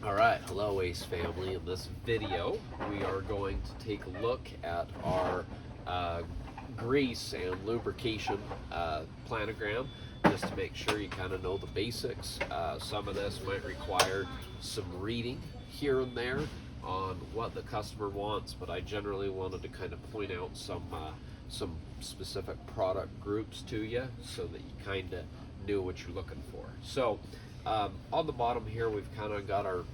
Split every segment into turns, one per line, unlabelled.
All right, hello Ace family. In this video, we are going to take a look at our uh, grease and lubrication planogram, just to make sure you kind of know the basics. Some of this might require some reading here and there on what the customer wants, but I generally wanted to kind of point out some specific product groups to you so that you kind of knew what you're looking for. So on the bottom here, we've kind of got our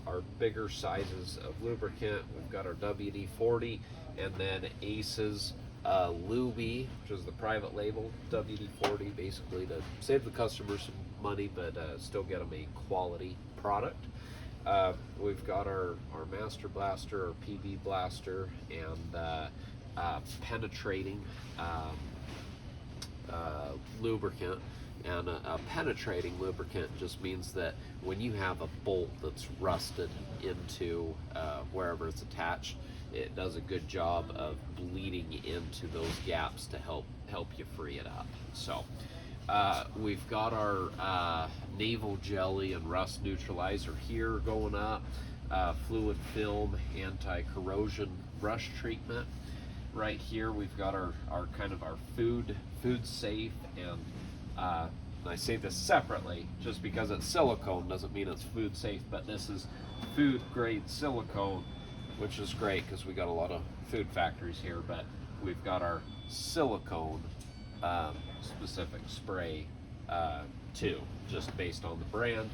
bigger sizes of lubricant. We've got our WD-40 and then Ace's Lube, which is the private label WD-40, basically to save the customer some money, but still get them a quality product. We've got our Master Blaster, or PB Blaster, and penetrating lubricant. And a penetrating lubricant just means that when you have a bolt that's rusted into wherever it's attached, it does a good job of bleeding into those gaps to help you free it up. So we've got our naval jelly and rust neutralizer here going up, fluid film anti-corrosion brush treatment. Right here we've got our kind of our food safe, and I say this separately just because it's silicone doesn't mean it's food safe, but this is food grade silicone, which is great because we got a lot of food factories here. But we've got our silicone specific spray too, just based on the brand.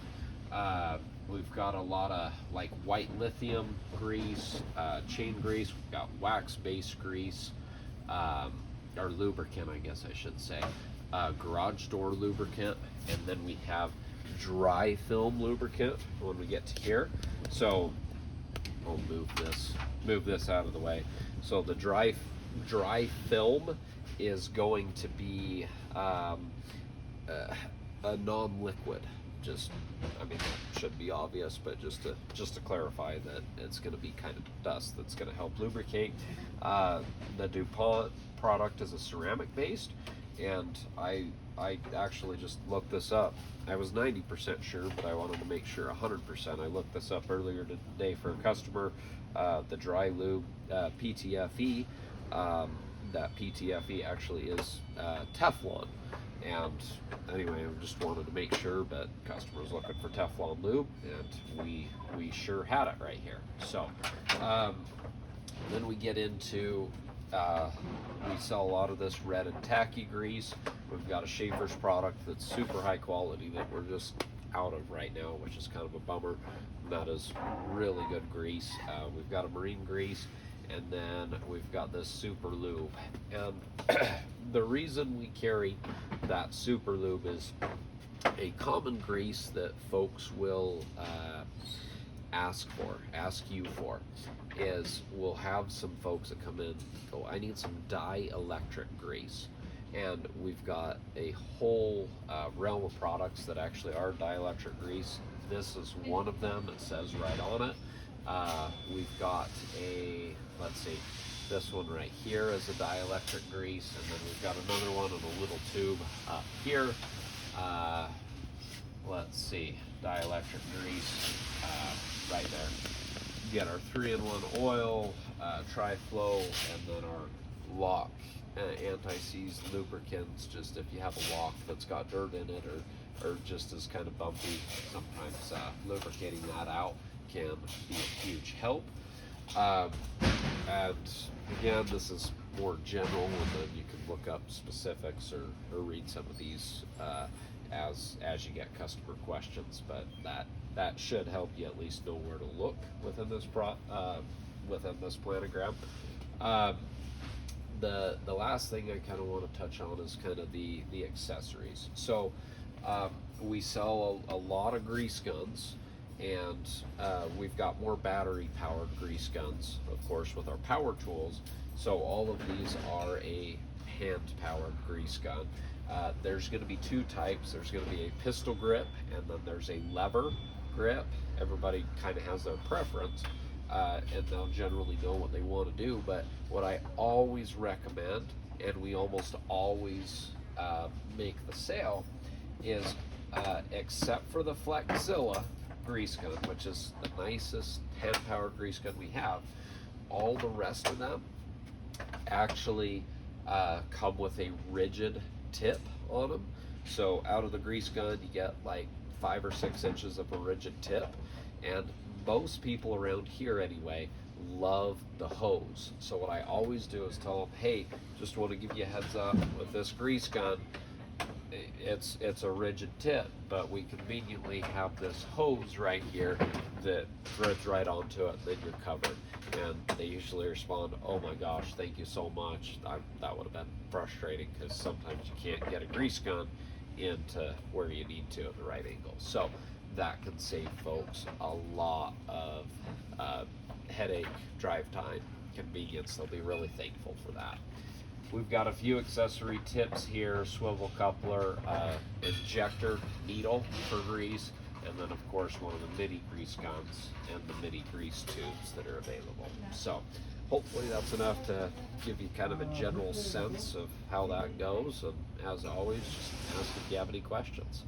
We've got a lot of like white lithium grease, chain grease. We've got wax based grease, or lubricant, I guess I should say. Garage door lubricant, and then we have dry film lubricant when we get to here. So I'll move this out of the way. So the dry film is going to be a non-liquid. I mean, that should be obvious, but just to clarify that it's going to be kind of dust that's going to help lubricate. The DuPont product is a ceramic based, and I actually just looked this up. I was 90% sure, but I wanted to make sure 100%. I looked this up earlier today for a customer. The dry lube PTFE, that PTFE actually is Teflon. And anyway, I just wanted to make sure, but customers looking for Teflon lube, and we sure had it right here. So then we get into we sell a lot of this red and tacky grease. We've got a Schaefer's product that's super high quality that we're just out of right now, which is kind of a bummer. That is really good grease. We've got a marine grease, and then we've got this super lube. And the reason we carry that super lube is a common grease that folks will ask you for is we'll have some folks that come in and go, I need some dielectric grease. And we've got a whole realm of products that actually are dielectric grease. This is one of them. It says right on it. We've got let's see, this one right here is a dielectric grease, and then we've got another one in a little tube up here. Let's see, dielectric grease right there. We got our 3-in-1 oil, tri-flow, and then our lock anti-seize lubricants. Just if you have a lock that's got dirt in it, or just is kind of bumpy, sometimes lubricating that out can be a huge help. And again, this is more general, and then you can look up specifics or read some of these as you get customer questions. But that should help you at least know where to look within this planogram. The last thing I kind of want to touch on is kind of the accessories. So we sell a lot of grease guns, and we've got more battery powered grease guns, of course, with our power tools. So all of these are a hand powered grease gun. There's going to be two types. There's going to be a pistol grip, and then there's a lever grip. Everybody kind of has their preference, and they'll generally know what they want to do. But what I always recommend, and we almost always make the sale, is except for the Flexzilla, grease gun, which is the nicest hand power grease gun we have, all the rest of them actually come with a rigid tip on them. So out of the grease gun, you get like 5 or 6 inches of a rigid tip, and most people around here anyway love the hose. So what I always do is tell them, hey, just want to give you a heads up with this grease gun, it's a rigid tip, but we conveniently have this hose right here that threads right onto it, then you're covered. And they usually respond, oh my gosh, thank you so much. That would have been frustrating, because sometimes you can't get a grease gun into where you need to at the right angle. So that can save folks a lot of headache, drive time, convenience. They'll be really thankful for that. We've got a few accessory tips here: swivel coupler, injector needle for grease, and then of course one of the mini grease guns and the mini grease tubes that are available. So hopefully that's enough to give you kind of a general sense of how that goes. And as always, just ask if you have any questions.